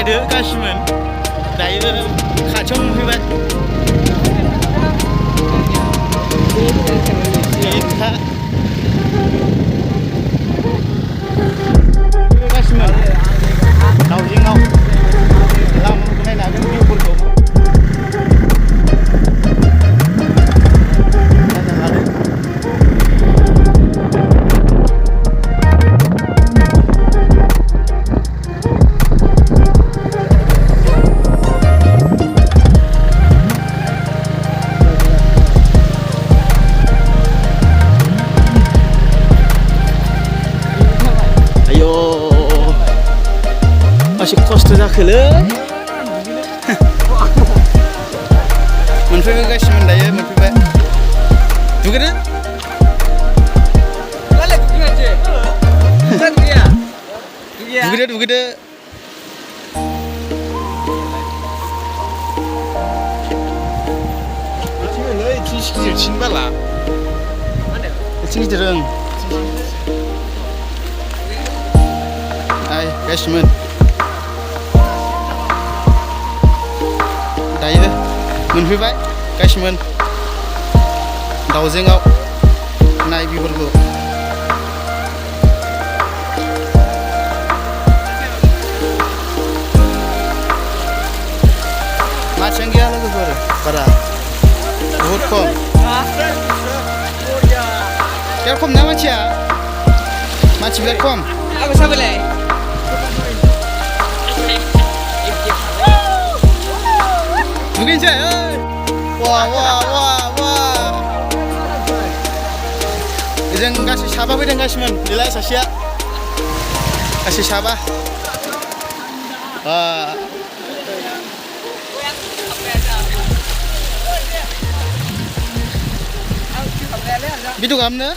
नायदो गासिमोन दायो खाथियाव मोनफैबाय इथा गासिमोन दाउजेंआव लामाफोरखौ नायनो हागोन भिउफोरखौ masih खस्थ' जाखोलै मोनफैबाय गासिमोन दायो मोनफैबाय दुगैदो दुगैदो गिदिरसिन बाला गिदिर ओं गासिमोन दायो मोनफैबाय गासिमोन दाउजेंआव नाय बिफोरखौ मानसियानो गैया लोगोफोर बारा बहुद खम बिराद खम ना मानसिया मानसि बिराद खम Aku siapa leh? Mungkin saya. Wah. Izin kasih sabar beda gasimon. Nilai sasia. Kasih sabar. Bidu kamu